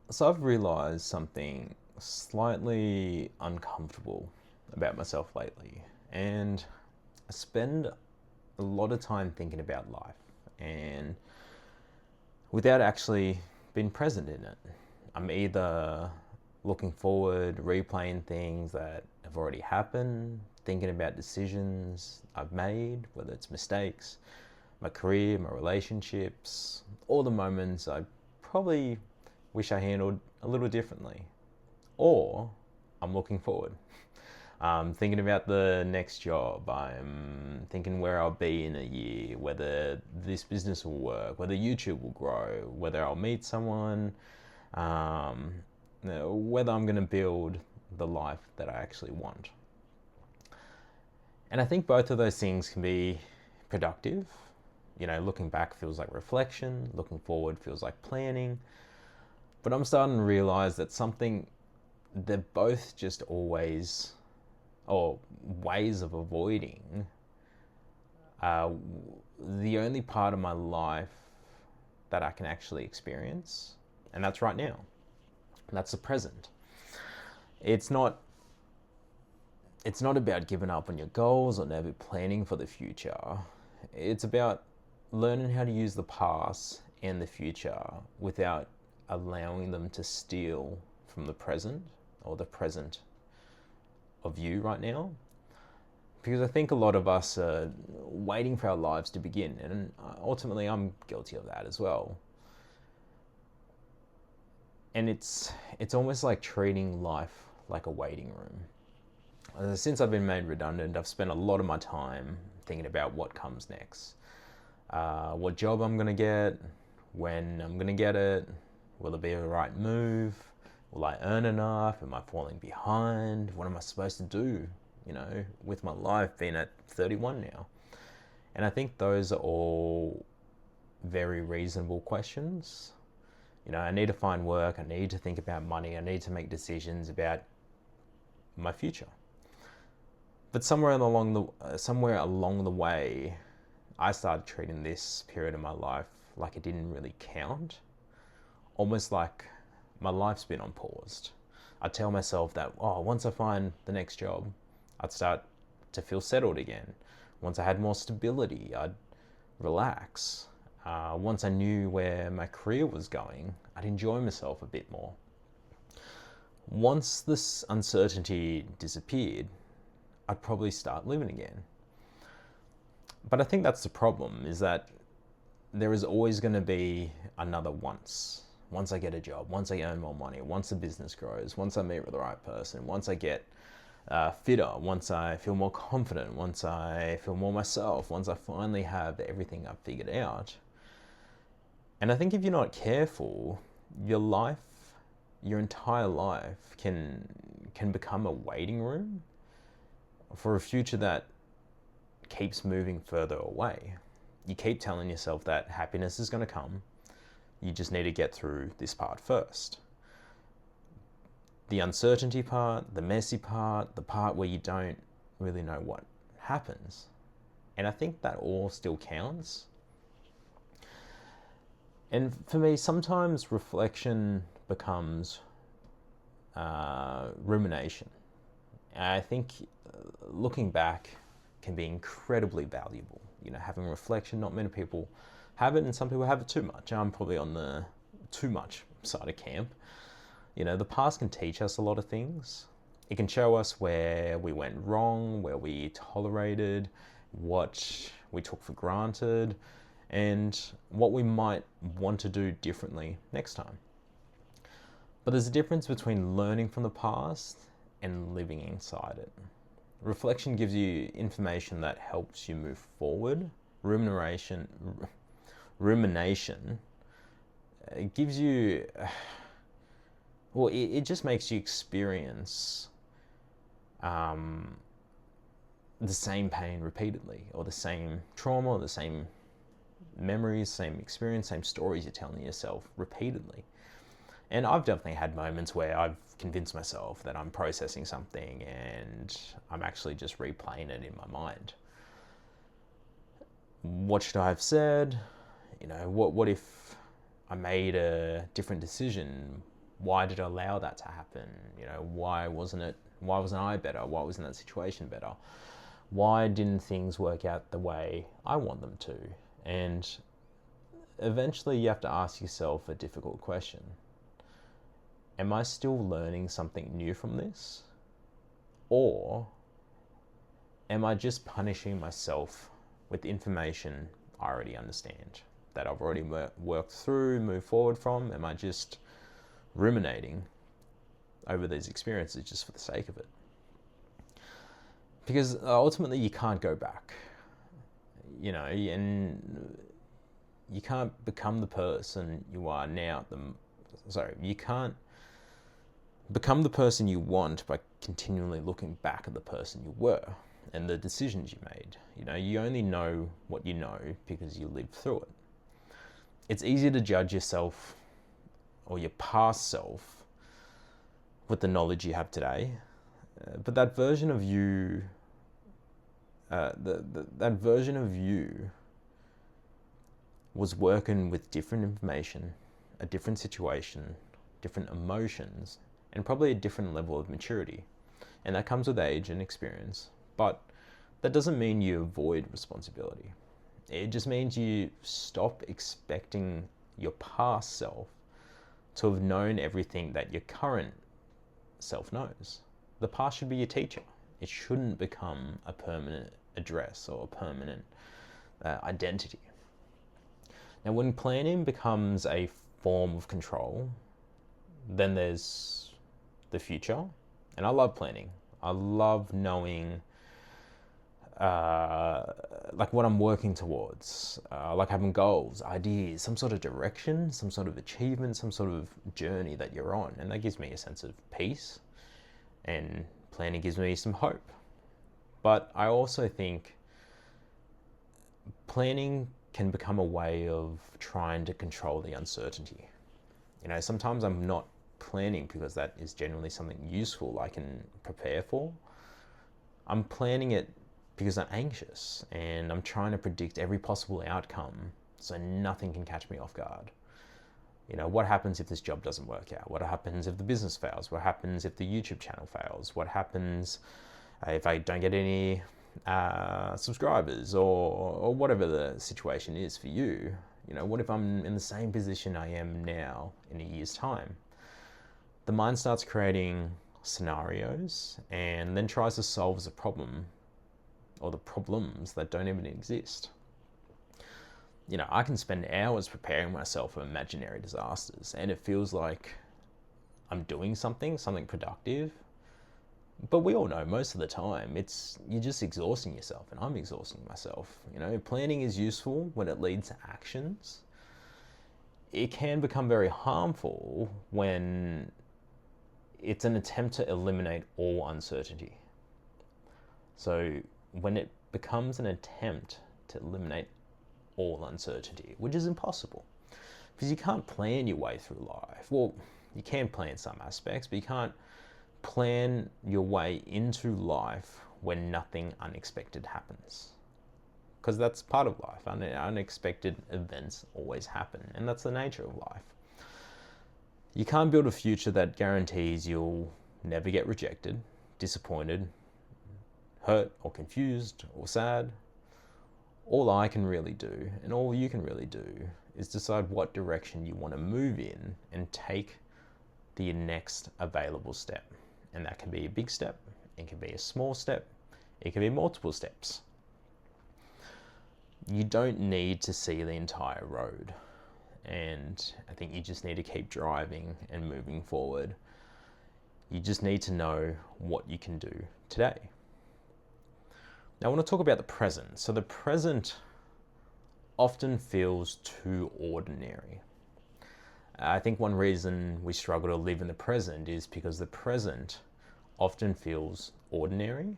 So I've realized something slightly uncomfortable about myself lately, and I spend a lot of time thinking about life and without actually being present in it. I'm either looking forward, replaying things that have already happened, thinking about decisions I've made, whether it's mistakes, my career, my relationships, all the moments I probably wish I handled a little differently. Or I'm looking forward. I'm thinking about the next job. I'm thinking where I'll be in a year, whether this business will work, whether YouTube will grow, whether I'll meet someone, um, whether I'm going to build the life that I actually want. And I think both of those things can be productive. Looking back feels like reflection, looking forward feels like planning. But I'm starting to realize that they're both just always, or ways of avoiding uh, the only part of my life that I can actually experience, and that's right now. That's the present. It's not it's not about giving up on your goals or never planning for the future. It's about learning how to use the past and the future without allowing them to steal from the present or the present of you right now. Because I think a lot of us are waiting for our lives to begin, and ultimately I'm guilty of that as well. And it's almost like treating life like a waiting room. Since I've been made redundant, I've spent a lot of my time thinking about what comes next. What job I'm going to get, when I'm going to get it, will it be the right move, will I earn enough, am I falling behind, what am I supposed to do, with my life being at 31 now. And I think those are all very reasonable questions. I need to find work, I need to think about money, I need to make decisions about my future. But somewhere along the way, I started treating this period of my life like it didn't really count, almost like my life's been on pause. I tell myself that, once I find the next job, I'd start to feel settled again. Once I had more stability, I'd relax. Once I knew where my career was going, I'd enjoy myself a bit more. Once this uncertainty disappeared, I'd probably start living again. But I think that's the problem, is that there is always going to be another once. Once I get a job, once I earn more money, once the business grows, once I meet with the right person, once I get fitter, once I feel more confident, once I feel more myself, once I finally have everything I've figured out. And I think if you're not careful, your entire life can become a waiting room for a future that keeps moving further away. You keep telling yourself that happiness is going to come. You just need to get through this part first. The uncertainty part, the messy part, the part where you don't really know what happens. And I think that all still counts. And for me, sometimes reflection becomes rumination. And I think looking back can be incredibly valuable. Having reflection, not many people have it, and some people have it too much. I'm probably on the too much side of camp. The past can teach us a lot of things. It can show us where we went wrong, where we tolerated, what we took for granted, and what we might want to do differently next time. But there's a difference between learning from the past and living inside it. Reflection gives you information that helps you move forward. Rumination gives you, it just makes you experience the same pain repeatedly, or the same trauma, or the same memories, same experience, same stories you're telling yourself repeatedly. And I've definitely had moments where I've convinced myself that I'm processing something and I'm actually just replaying it in my mind. What should I have said? What if I made a different decision? Why did I allow that to happen? Why wasn't I better? Why wasn't that situation better? Why didn't things work out the way I want them to? And eventually you have to ask yourself a difficult question. Am I still learning something new from this? Or am I just punishing myself with information I already understand, that I've already worked through, moved forward from? Am I just ruminating over these experiences just for the sake of it? Because ultimately you can't go back, and you can't become the person you are now. You can't become the person you want by continually looking back at the person you were and the decisions you made. You only know what you know because you lived through it. It's easy to judge yourself or your past self with the knowledge you have today, but that version of you, that version of you was working with different information, a different situation, different emotions, and probably a different level of maturity. And that comes with age and experience. But that doesn't mean you avoid responsibility. It just means you stop expecting your past self to have known everything that your current self knows. The past should be your teacher. It shouldn't become a permanent address or a permanent identity. Now, when planning becomes a form of control, then there's the future. And I love planning. I love knowing like what I'm working towards, like having goals, ideas, some sort of direction, some sort of achievement, some sort of journey that you're on. And that gives me a sense of peace, and planning gives me some hope. But I also think planning can become a way of trying to control the uncertainty. Sometimes I'm not planning because that is generally something useful I can prepare for. I'm planning it because I'm anxious and I'm trying to predict every possible outcome so nothing can catch me off guard. What happens if this job doesn't work out? What happens if the business fails? What happens if the YouTube channel fails? What happens if I don't get any subscribers, or whatever the situation is for you? What if I'm in the same position I am now in a year's time? The mind starts creating scenarios and then tries to solve the problem or the problems that don't even exist. I can spend hours preparing myself for imaginary disasters, and it feels like I'm doing something productive. But we all know most of the time you're just exhausting yourself, and I'm exhausting myself. Planning is useful when it leads to actions. It can become very harmful when it's an attempt to eliminate all uncertainty. So when it becomes an attempt to eliminate all uncertainty, which is impossible, because you can't plan your way through life. Well, you can plan some aspects, but you can't plan your way into life when nothing unexpected happens, because that's part of life. Unexpected events always happen, and that's the nature of life. You can't build a future that guarantees you'll never get rejected, disappointed, hurt, or confused, or sad. All I can really do, and all you can really do, is decide what direction you want to move in and take the next available step. And that can be a big step, it can be a small step, it can be multiple steps. You don't need to see the entire road. And I think you just need to keep driving and moving forward. You just need to know what you can do today. Now I want to talk about the present. So the present often feels too ordinary. I think one reason we struggle to live in the present is because the present often feels ordinary,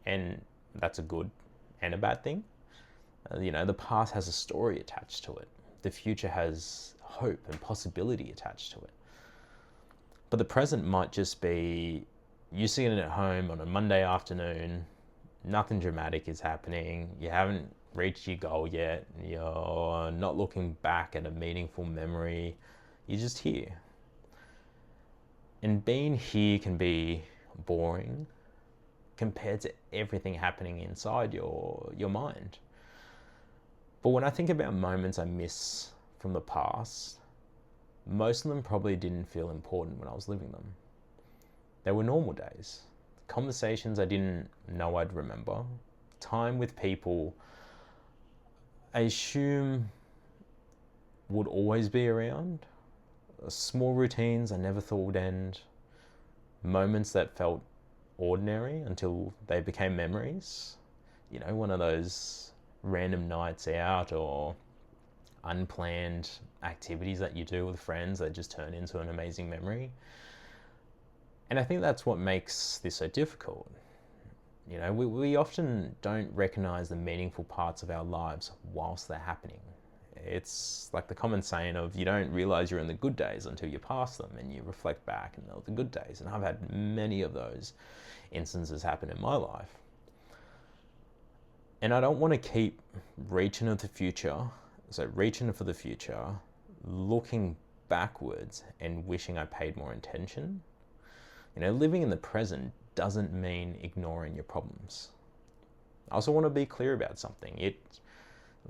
and that's a good and a bad thing. The past has a story attached to it. The future has hope and possibility attached to it. But the present might just be you sitting at home on a Monday afternoon, nothing dramatic is happening, you haven't reached your goal yet, you're not looking back at a meaningful memory, you're just here. And being here can be boring compared to everything happening inside your mind. But when I think about moments I miss from the past, most of them probably didn't feel important when I was living them. They were normal days, conversations I didn't know I'd remember, time with people I assume would always be around, small routines I never thought would end, moments that felt ordinary until they became memories. You know, one of those random nights out or unplanned activities that you do with friends that just turn into an amazing memory. And I think that's what makes this so difficult. You know, we often don't recognize the meaningful parts of our lives whilst they're happening. It's like the common saying of you don't realize you're in the good days until you pass them and you reflect back and they're the good days. And I've had many of those instances happen in my life. And I don't want to keep reaching for the future, looking backwards and wishing I paid more attention. You know, living in the present doesn't mean ignoring your problems. I also want to be clear about something.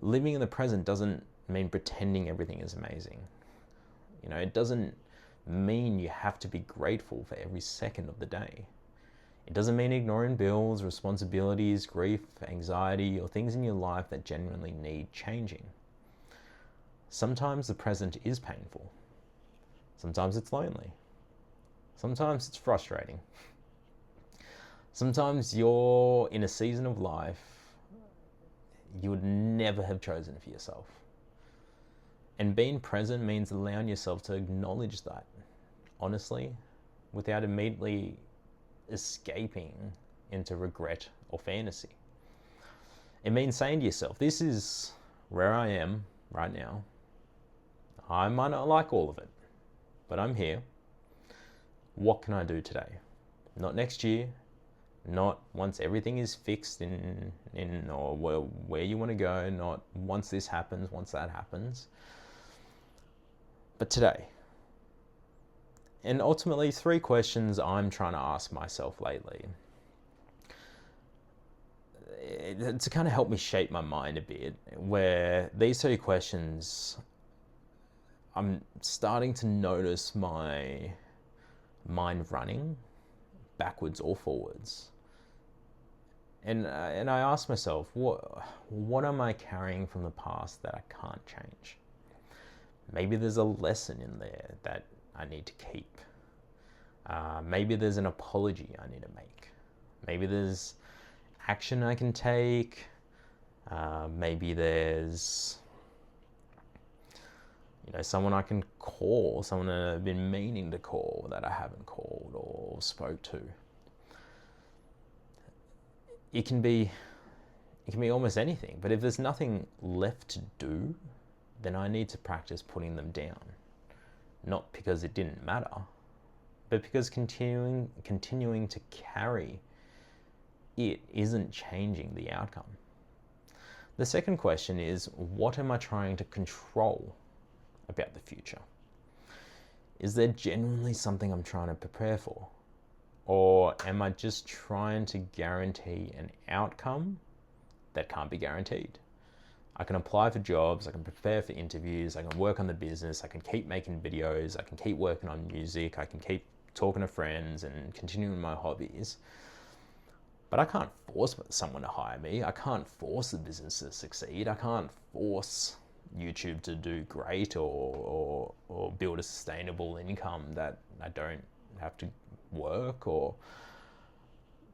Living in the present doesn't mean pretending everything is amazing. You know, it doesn't mean you have to be grateful for every second of the day. It doesn't mean ignoring bills, responsibilities, grief, anxiety, or things in your life that genuinely need changing. Sometimes the present is painful. Sometimes it's lonely. Sometimes it's frustrating. Sometimes you're in a season of life you would never have chosen for yourself. And being present means allowing yourself to acknowledge that, honestly, without immediately escaping into regret or fantasy. It means saying to yourself, this is where I am right now. I might not like all of it, but I'm here. What can I do today? Not next year, not once everything is fixed in or where you want to go, not once this happens, once that happens, but today. And ultimately, 3 questions I'm trying to ask myself lately to kind of help me shape my mind a bit, where these 3 questions, I'm starting to notice my mind running backwards or forwards. And I ask myself, what am I carrying from the past that I can't change? Maybe there's a lesson in there that I need to keep. Maybe there's an apology I need to make. Maybe there's action I can take. Maybe there's, you know, someone I can call, someone I've been meaning to call that I haven't called or spoke to. It can be almost anything, but if there's nothing left to do, then I need to practice putting them down. Not because it didn't matter, but because continuing to carry it isn't changing the outcome. The second question is, what am I trying to control about the future? Is there genuinely something I'm trying to prepare for? Or am I just trying to guarantee an outcome that can't be guaranteed? I can apply for jobs, I can prepare for interviews, I can work on the business, I can keep making videos, I can keep working on music, I can keep talking to friends and continuing my hobbies. But I can't force someone to hire me. I can't force the business to succeed. I can't force YouTube to do great or build a sustainable income that I don't have to work, or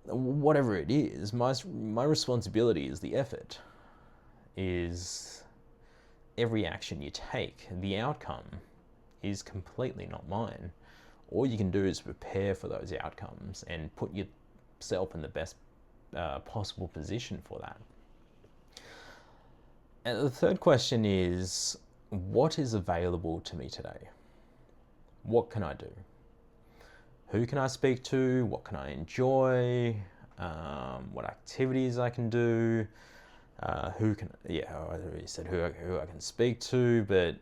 whatever it is. My responsibility is the effort, is every action you take. The outcome is completely not mine. All you can do is prepare for those outcomes and put yourself in the best possible position for that. And the third question is, what is available to me today? What can I do? Who can I speak to? What can I enjoy? What activities I can do? I already said who I can speak to, but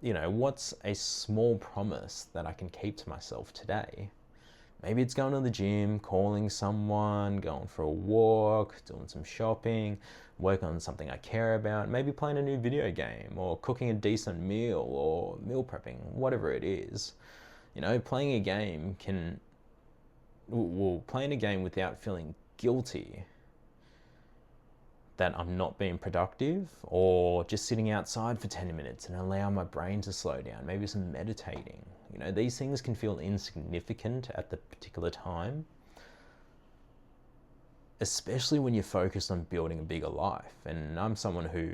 what's a small promise that I can keep to myself today? Maybe it's going to the gym, calling someone, going for a walk, doing some shopping, working on something I care about, maybe playing a new video game or cooking a decent meal or meal prepping, whatever it is. Playing a game playing a game without feeling guilty that I'm not being productive, or just sitting outside for 10 minutes and allow my brain to slow down, maybe some meditating. These things can feel insignificant at the particular time, especially when you're focused on building a bigger life. And I'm someone who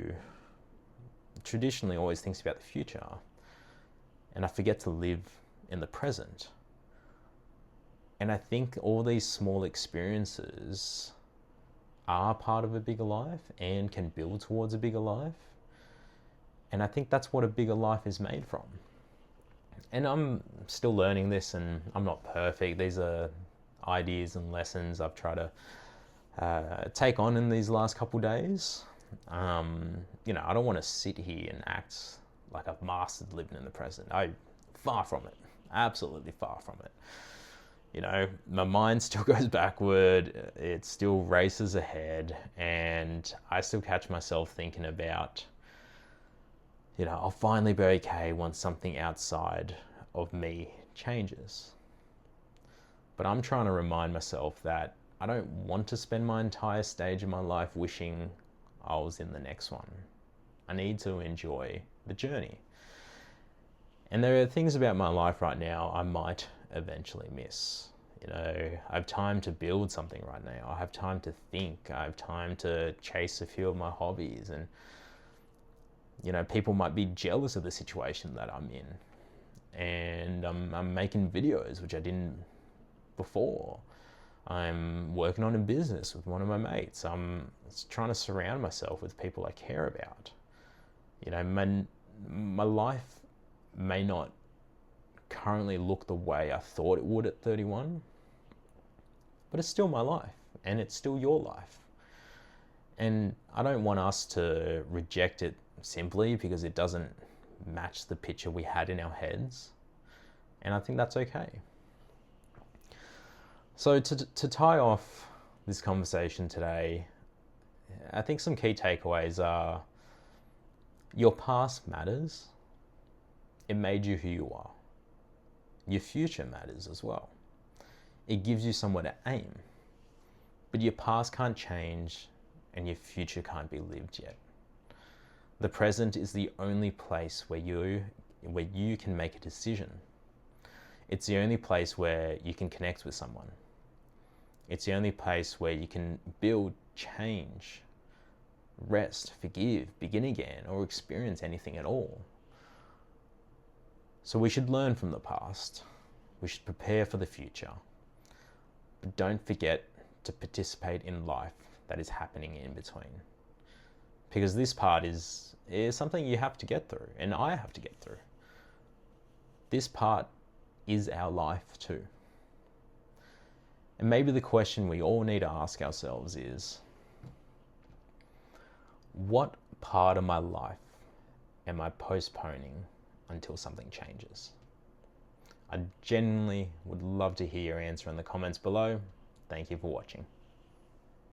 traditionally always thinks about the future, and I forget to live in the present. And I think all these small experiences are part of a bigger life and can build towards a bigger life. And I think that's what a bigger life is made from. And I'm still learning this, and I'm not perfect. These are ideas and lessons I've tried to take on in these last couple days. I don't want to sit here and act like I've mastered living in the present. Far from it. Absolutely far from it. My mind still goes backward, it still races ahead, and I still catch myself thinking about, I'll finally be okay once something outside of me changes. But I'm trying to remind myself that I don't want to spend my entire stage of my life wishing I was in the next one. I need to enjoy the journey. And there are things about my life right now I might eventually miss. I have time to build something right now. I have time to think. I have time to chase a few of my hobbies. And, people might be jealous of the situation that I'm in. And I'm making videos, which I didn't before. I'm working on a business with one of my mates. I'm trying to surround myself with people I care about. My life may not currently look the way I thought it would at 31, but it's still my life, and it's still your life. And I don't want us to reject it simply because it doesn't match the picture we had in our heads. And I think that's okay. So to tie off this conversation today, I think some key takeaways are: your past matters. It made you who you are. Your future matters as well. It gives you somewhere to aim. But your past can't change, and your future can't be lived yet. The present is the only place where you can make a decision. It's the only place where you can connect with someone. It's the only place where you can build, change, rest, forgive, begin again, or experience anything at all. So we should learn from the past. We should prepare for the future. But don't forget to participate in life that is happening in between. Because this part is something you have to get through, and I have to get through. This part is our life too. And maybe the question we all need to ask ourselves is, what part of my life am I postponing until something changes? I genuinely would love to hear your answer in the comments below. Thank you for watching.